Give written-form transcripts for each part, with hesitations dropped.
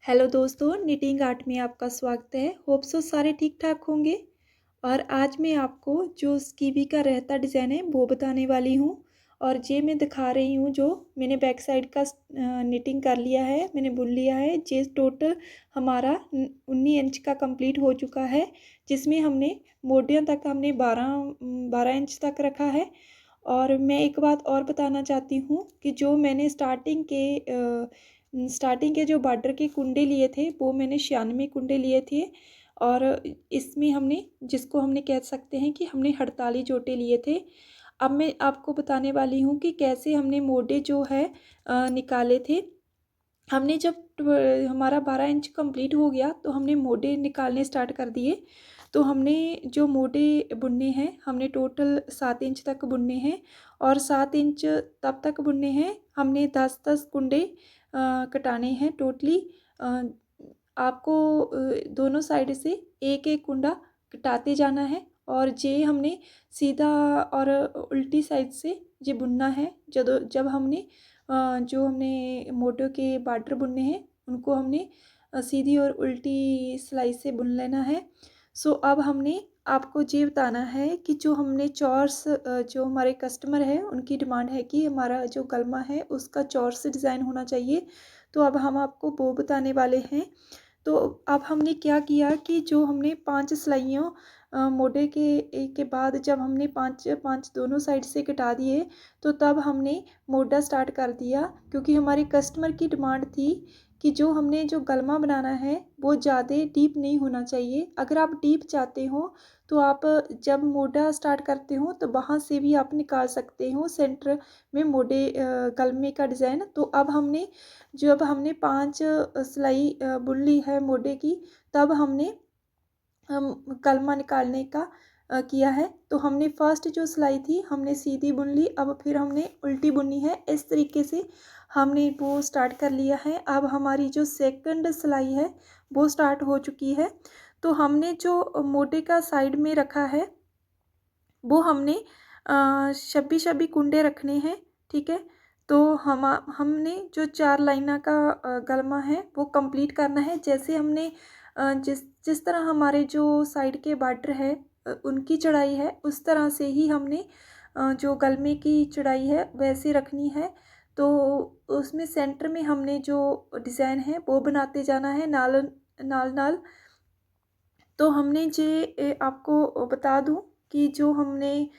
Hello दोस्तों, knitting art में आपका स्वागत है। होप सो सारे ठीक ठाक होंगे। और आज मैं आपको जो स्कीवी का रहता डिज़ाइन है वो बताने वाली हूँ। और ये मैं दिखा रही हूँ जो मैंने बैक साइड का निटिंग कर लिया है, मैंने बुन लिया है। ये टोटल हमारा 19 इंच का कंप्लीट हो चुका है, जिसमें हमने मोडियों तक हमने 12 इंच तक रखा है। और मैं एक बात और बताना चाहती हूँ कि जो मैंने स्टार्टिंग के जो बॉर्डर के कुंडे लिए थे वो मैंने 96 कुंडे लिए थे। और इसमें हमने जिसको हमने कह सकते हैं कि हमने 48 जोटे लिए थे। अब मैं आपको बताने वाली हूँ कि कैसे हमने मोडे जो है निकाले थे। हमने जब हमारा 12 इंच कंप्लीट हो गया तो हमने मोडे निकालने स्टार्ट कर दिए। तो हमने जो मोडे बुनने हैं, हमने टोटल 7 इंच तक बुनने हैं। और 7 इंच तब तक बुनने हैं, हमने 10-10 कुंडे कटाने हैं टोटली। आपको दोनों साइड से एक एक कुंडा कटाते जाना है। और ये हमने सीधा और उल्टी साइड से ये बुनना है। जब हमने जो हमने मोटो के बॉर्डर बुनने हैं उनको हमने सीधी और उल्टी सिलाई से बुन लेना है। सो अब हमने आपको ये बताना है कि जो हमने चौरस, जो हमारे कस्टमर है उनकी डिमांड है कि हमारा जो गलमा है उसका चौरस डिज़ाइन होना चाहिए। तो अब हम आपको वो बताने वाले हैं। तो अब हमने क्या किया कि जो हमने 5 सिलाइयों मोढे के बाद जब हमने 5 दोनों साइड से कटा दिए, तो तब हमने मोढा स्टार्ट कर दिया। क्योंकि हमारे कस्टमर की डिमांड थी कि जो हमने जो गलमा बनाना है वो ज़्यादा डीप नहीं होना चाहिए। अगर आप डीप चाहते हो तो आप जब मोढा स्टार्ट करते हो तो वहाँ से भी आप निकाल सकते हो सेंटर में मोढे गलमे का डिज़ाइन। तो अब हमने जब हमने 5 सिलाई बुन ली है मोढे की, तब हमने कलमा निकालने का किया है। तो हमने फर्स्ट जो सिलाई थी हमने सीधी बुन ली, अब फिर हमने उल्टी बुननी है। इस तरीके से हमने वो स्टार्ट कर लिया है। अब हमारी जो सेकंड सिलाई है वो स्टार्ट हो चुकी है। तो हमने जो मोटे का साइड में रखा है वो हमने 26 कुंडे रखने हैं, ठीक है। तो हमने जो 4 लाइना का गलमा है वो कंप्लीट करना है। जैसे हमने जिस जिस तरह हमारे जो साइड के बॉर्डर है उनकी चौड़ाई है, उस तरह से ही हमने जो गलमे की चौड़ाई है वैसे रखनी है। तो उसमें सेंटर में हमने जो डिज़ाइन है वो बनाते जाना है नाल नाल नाल। तो हमने आपको बता दूं कि जो हमने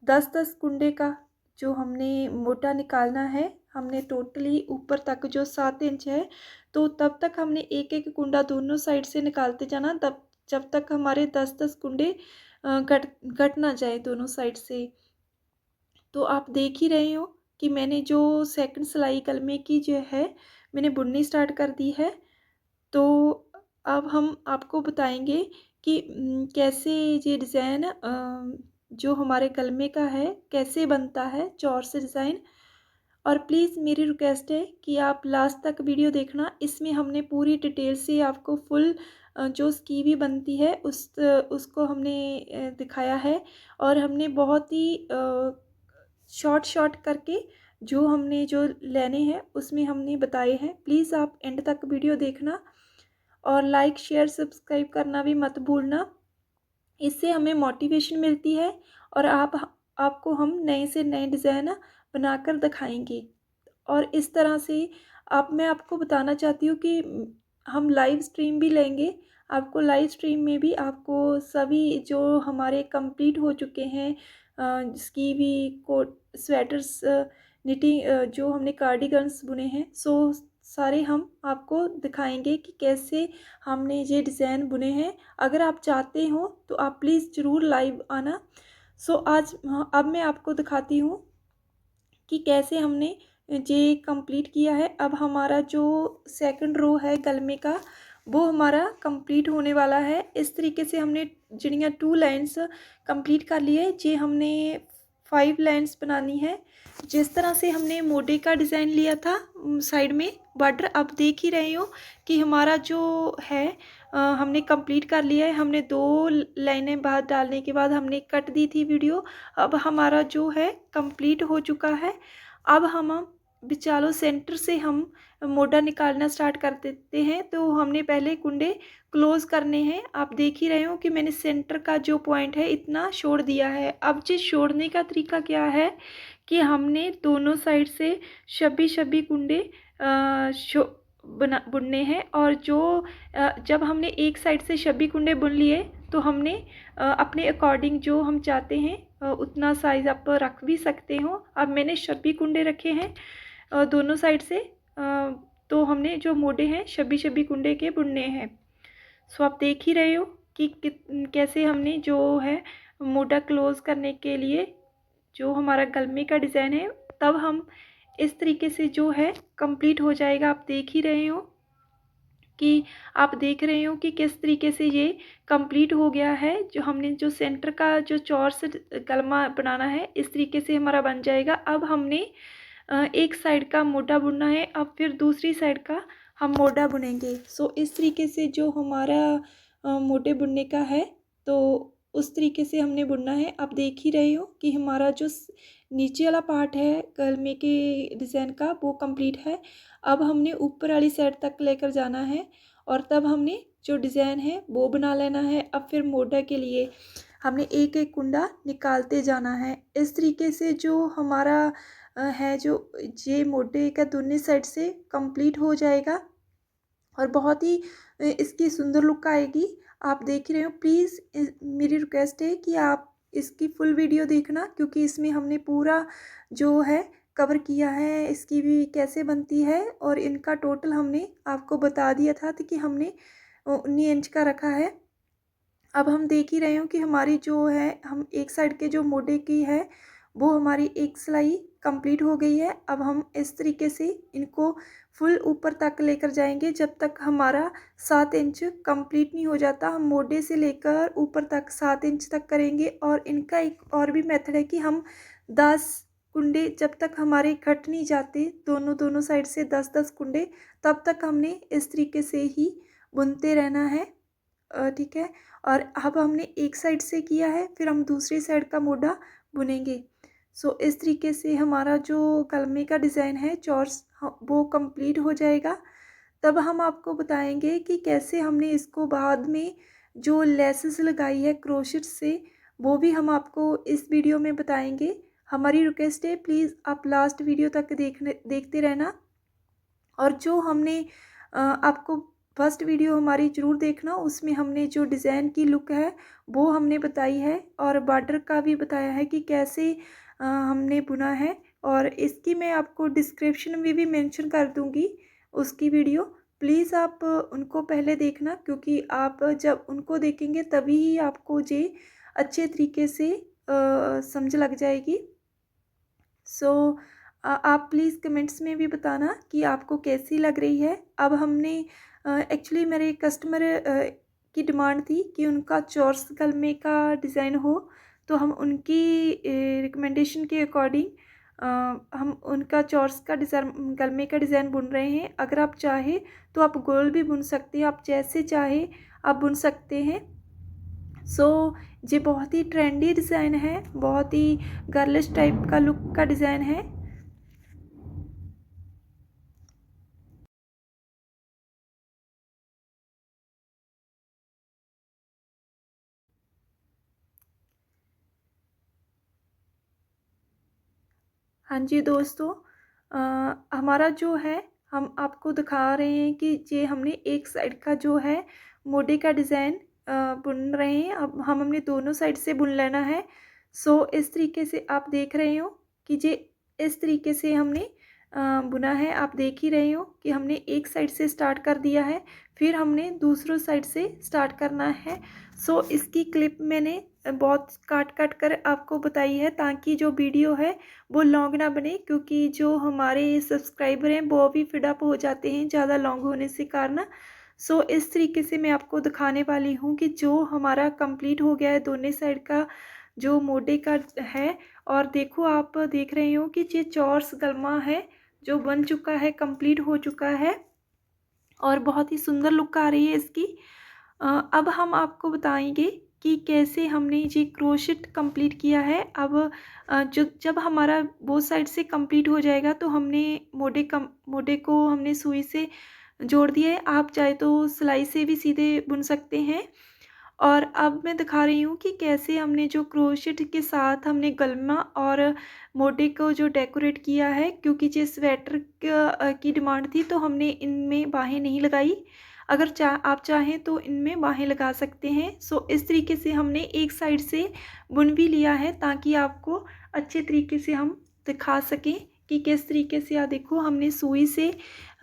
10-10 कुंडे का जो हमने मोटा निकालना है, हमने टोटली ऊपर तक जो 7 इंच है, तो तब तक हमने एक एक कुंडा दोनों साइड से निकालते जाना, तब जब तक हमारे 10-10 कुंडे कट ना जाए दोनों साइड से। तो आप देख ही रहे हो कि मैंने जो सेकंड सिलाई कलमे की जो है मैंने बुननी स्टार्ट कर दी है। तो अब हम आपको बताएंगे कि कैसे ये डिज़ाइन जो हमारे कलमे का है कैसे बनता है चौरस डिज़ाइन। और प्लीज़ मेरी रिक्वेस्ट है कि आप लास्ट तक वीडियो देखना। इसमें हमने पूरी डिटेल से आपको फुल जो स्कीवी बनती है उसको हमने दिखाया है। और हमने बहुत ही शॉर्ट करके जो हमने जो लेने हैं उसमें हमने बताए हैं। प्लीज़ आप एंड तक वीडियो देखना और लाइक शेयर सब्सक्राइब करना भी मत भूलना। इससे हमें मोटिवेशन मिलती है और आपको हम नए से नए डिज़ाइन बनाकर दिखाएंगे। और इस तरह से मैं आपको बताना चाहती हूँ कि हम लाइव स्ट्रीम भी लेंगे। आपको लाइव स्ट्रीम में भी आपको सभी जो हमारे कंप्लीट हो चुके हैं स्कीवी कोट स्वेटर्स निटिंग जो हमने कार्डिगन्स बुने हैं, सो सारे हम आपको दिखाएंगे कि कैसे हमने ये डिज़ाइन बुने हैं। अगर आप चाहते हो तो आप प्लीज़ ज़रूर लाइव आना। सो अब मैं आपको दिखाती हूँ कि कैसे हमने ये कंप्लीट किया है। अब हमारा जो सेकंड रो है गलमे का वो हमारा कंप्लीट होने वाला है। इस तरीके से हमने जिनियाँ 2 लाइन्स कंप्लीट कर लिए। ये हमने 5 लाइन्स बनानी है। जिस तरह से हमने मोढे का डिज़ाइन लिया था साइड में बॉर्डर, अब देख ही रहे हो कि हमारा जो है हमने कंप्लीट कर लिया है। हमने 2 लाइनें बाहर डालने के बाद हमने कट दी थी वीडियो। अब हमारा जो है कंप्लीट हो चुका है। अब हम बिचालो सेंटर से हम मोटा निकालना स्टार्ट कर देते हैं। तो हमने पहले कुंडे क्लोज करने हैं। आप देख ही रहे हो कि मैंने सेंटर का जो पॉइंट है इतना छोड़ दिया है। अब जिस छोड़ने का तरीका क्या है कि हमने दोनों साइड से छब्बीस कुंडे बुनने हैं। और जो जब हमने एक साइड से 26 कुंडे बुन लिए तो हमने अपने अकॉर्डिंग जो हम चाहते हैं उतना साइज़ आप रख भी सकते हो। अब मैंने 26 कुंडे रखे हैं दोनों साइड से। तो हमने जो मोड़े हैं 26 कुंडे के बुनने हैं। सो आप देख ही रहे हो कि कैसे हमने जो है मोटा क्लोज करने के लिए जो हमारा गलमे का डिज़ाइन है तब हम इस तरीके से जो है कंप्लीट हो जाएगा। आप देख ही रहे हो कि आप देख रहे हो कि किस तरीके से ये कंप्लीट हो गया है। जो हमने जो सेंटर का जो चौरस गलमा बनाना है इस तरीके से हमारा बन जाएगा। अब हमने एक साइड का मोटा बुनना है, अब फिर दूसरी साइड का हम मोटा बुनेंगे। सो इस तरीके से जो हमारा मोटे बुनने का है तो उस तरीके से हमने बुनना है। आप देख ही रहे हो कि हमारा जो नीचे वाला पार्ट है गलमे के डिज़ाइन का वो कंप्लीट है। अब हमने ऊपर वाली साइड तक लेकर जाना है और तब हमने जो डिज़ाइन है वो बना लेना है। अब फिर मोटा के लिए हमने एक एक कुंडा निकालते जाना है। इस तरीके से जो हमारा है जो ये मोटे का दोनों साइड से कंप्लीट हो जाएगा और बहुत ही इसकी सुंदर लुक आएगी। आप देख रहे हो। प्लीज़ मेरी रिक्वेस्ट है कि आप इसकी फुल वीडियो देखना क्योंकि इसमें हमने पूरा जो है कवर किया है इसकी भी कैसे बनती है। और इनका टोटल हमने आपको बता दिया था कि हमने 19 इंच का रखा है। अब हम देख ही रहे हो कि हमारी जो है हम एक साइड के जो मोटे की है वो हमारी एक सिलाई कंप्लीट हो गई है। अब हम इस तरीके से इनको फुल ऊपर तक लेकर जाएंगे जब तक हमारा 7 इंच कंप्लीट नहीं हो जाता। हम मोटे से लेकर ऊपर तक 7 इंच तक करेंगे। और इनका एक और भी मेथड है कि हम 10 कुंडे जब तक हमारे कट नहीं जाते दोनों साइड से 10-10 कुंडे तब तक हमने इस तरीके से ही बुनते रहना है। ठीक है। और अब हमने एक साइड से किया है फिर हम दूसरी साइड का मोटा बुनेंगे। सो इस तरीके से हमारा जो गलमे का डिज़ाइन है चौरस वो कंप्लीट हो जाएगा। तब हम आपको बताएंगे कि कैसे हमने इसको बाद में जो लेसेस लगाई है क्रोशेट से वो भी हम आपको इस वीडियो में बताएंगे। हमारी रिक्वेस्ट है प्लीज़ आप लास्ट वीडियो तक देखते रहना। और जो हमने आपको फर्स्ट वीडियो हमारी ज़रूर देखना, उसमें हमने जो डिज़ाइन की लुक है वो हमने बताई है और बॉर्डर का भी बताया है कि कैसे हमने बुना है। और इसकी मैं आपको डिस्क्रिप्शन में भी मेंशन कर दूंगी उसकी वीडियो। प्लीज़ आप उनको पहले देखना क्योंकि आप जब उनको देखेंगे तभी ही आपको ये अच्छे तरीके से समझ लग जाएगी। सो आप प्लीज़ कमेंट्स में भी बताना कि आपको कैसी लग रही है। अब हमने एक्चुअली मेरे कस्टमर की डिमांड थी कि उनका चौरस गलमे का डिज़ाइन हो तो हम उनकी रिकमेंडेशन के अकॉर्डिंग हम उनका चौरस का डिज़ाइन गलमे का डिज़ाइन बुन रहे हैं। अगर आप चाहे तो आप गोल भी बुन सकते हैं, आप जैसे चाहे आप बुन सकते हैं। सो ये बहुत ही ट्रेंडी डिज़ाइन है, बहुत ही गर्लिश टाइप का लुक का डिज़ाइन है। हाँ जी दोस्तों, हमारा जो है हम आपको दिखा रहे हैं कि ये हमने एक साइड का जो है मोटे का डिज़ाइन बुन रहे हैं। अब हमने दोनों साइड से बुन लेना है। सो इस तरीके से आप देख रहे हो कि ये इस तरीके से हमने बुना है। आप देख ही रहे हो कि हमने एक साइड से स्टार्ट कर दिया है फिर हमने दूसरों साइड से स्टार्ट करना है। सो इसकी क्लिप मैंने बहुत काट काट कर आपको बताई है ताकि जो वीडियो है वो लॉन्ग ना बने क्योंकि जो हमारे सब्सक्राइबर हैं वो भी फीड अप हो जाते हैं ज़्यादा लॉन्ग होने से कारण। सो इस तरीके से मैं आपको दिखाने वाली हूँ कि जो हमारा कंप्लीट हो गया है दोनों साइड का जो मोटे का है। और देखो आप देख रहे हो कि ये चौरस गलमा है जो बन चुका है, कंप्लीट हो चुका है और बहुत ही सुंदर लुक आ रही है इसकी। अब हम आपको बताएंगे कि कैसे हमने ये क्रोशेट कंप्लीट किया है। अब जब हमारा बोथ साइड से कंप्लीट हो जाएगा तो हमने मोढे को हमने सुई से जोड़ दिया है। आप चाहे तो सिलाई से भी सीधे बुन सकते हैं। और अब मैं दिखा रही हूँ कि कैसे हमने जो क्रोशेट के साथ हमने गलमा और मोढे को जो डेकोरेट किया है, क्योंकि ये स्वेटर की डिमांड थी तो हमने इनमें बाहें नहीं लगाई। अगर आप चाहें तो इनमें बाहें लगा सकते हैं। सो इस तरीके से हमने एक साइड से बुन भी लिया है ताकि आपको अच्छे तरीके से हम दिखा सकें कि किस तरीके से। देखो हमने सुई से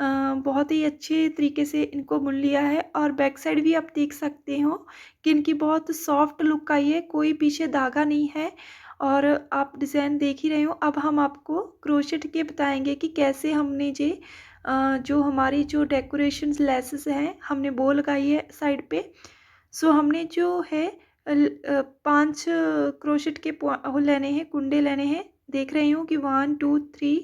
बहुत ही अच्छे तरीके से इनको बुन लिया है। और बैक साइड भी आप देख सकते हो कि इनकी बहुत सॉफ्ट लुक आई है, कोई पीछे धागा नहीं है। और आप डिज़ाइन देख ही रहे हो। अब हम आपको क्रोशेट के बताएंगे कि कैसे हमने जो हमारी जो डेकोरेशन लेसेस हैं हमने वो लगाई है साइड पे। सो हमने जो है 5 क्रोशेट के वो लेने हैं, कुंडे लेने हैं। देख रही हूँ कि 1 2 3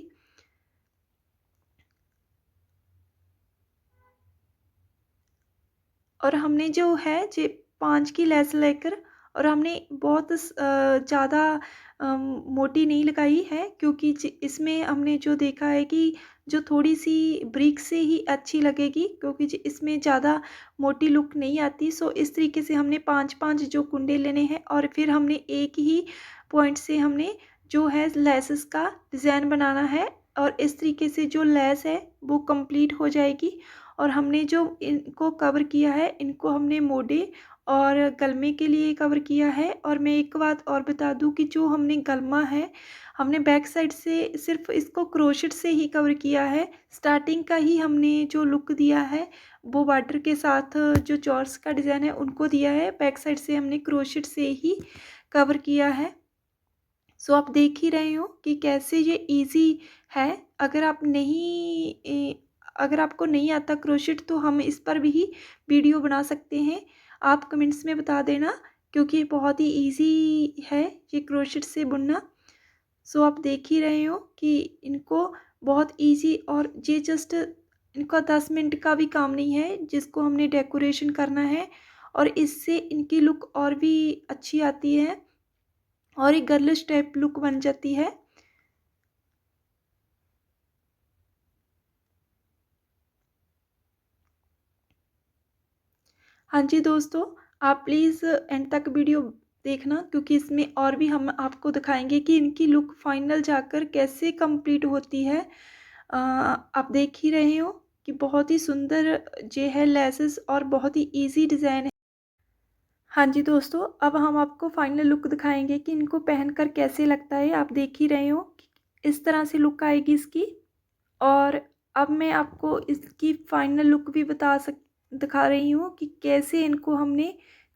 और हमने जो है जे 5 की लेस लेकर, और हमने बहुत ज़्यादा मोटी नहीं लगाई है, क्योंकि इसमें हमने जो देखा है कि जो थोड़ी सी ब्रिक से ही अच्छी लगेगी, क्योंकि इसमें ज़्यादा मोटी लुक नहीं आती। सो इस तरीके से हमने 5-5 जो कुंडे लेने हैं और फिर हमने एक ही पॉइंट से हमने जो है लेसेस का डिज़ाइन बनाना है। और इस तरीके से जो लेस है वो कंप्लीट हो जाएगी। और हमने जो इनको कवर किया है, इनको हमने मोढे और गलमे के लिए कवर किया है। और मैं एक बात और बता दूं कि जो हमने गलमा है, हमने बैक साइड से सिर्फ इसको क्रोशेट से ही कवर किया है। स्टार्टिंग का ही हमने जो लुक दिया है वो बॉर्डर के साथ जो चॉर्स का डिज़ाइन है उनको दिया है। बैक साइड से हमने क्रोशेट से ही कवर किया है। सो आप देख ही रहे हो कि कैसे ये इजी है। अगर आप अगर आपको नहीं आता क्रोशेट तो हम इस पर भी वीडियो बना सकते हैं। आप कमेंट्स में बता देना, क्योंकि बहुत ही इजी है ये क्रोशेट से बुनना। सो आप देख ही रहे हो कि इनको बहुत इजी, और ये जस्ट इनका 10 मिनट का भी काम नहीं है जिसको हमने डेकोरेशन करना है। और इससे इनकी लुक और भी अच्छी आती है और एक गर्लिश टाइप लुक बन जाती है। हाँ जी दोस्तों, आप प्लीज़ एंड तक वीडियो देखना, क्योंकि इसमें और भी हम आपको दिखाएंगे कि इनकी लुक फाइनल जाकर कैसे कंप्लीट होती है। आप देख ही रहे हो कि बहुत ही सुंदर ये है लेसेस और बहुत ही इजी डिज़ाइन है। हाँ जी दोस्तों, अब हम आपको फाइनल लुक दिखाएंगे कि इनको पहनकर कैसे लगता है। आप देख ही रहे हो कि इस तरह से लुक आएगी इसकी। और अब मैं आपको इसकी फाइनल लुक भी दिखा रही हूँ कि कैसे इनको हमने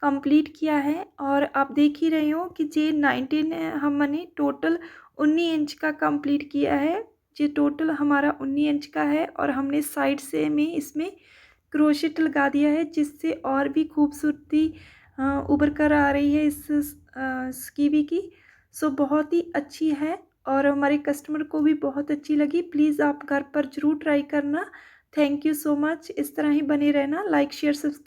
कंप्लीट किया है। और आप देख ही रहे हो कि ये 19 हमने टोटल 19 इंच का कंप्लीट किया है। ये टोटल हमारा 19 इंच का है। और हमने साइड से में इसमें क्रोशेट लगा दिया है, जिससे और भी खूबसूरती उभर कर आ रही है इस स्कीवी की। सो बहुत ही अच्छी है और हमारे कस्टमर को भी बहुत अच्छी लगी। प्लीज़ आप घर पर ज़रूर ट्राई करना। Thank you so much. इस तरह ही बने रहना। Like share subscribe.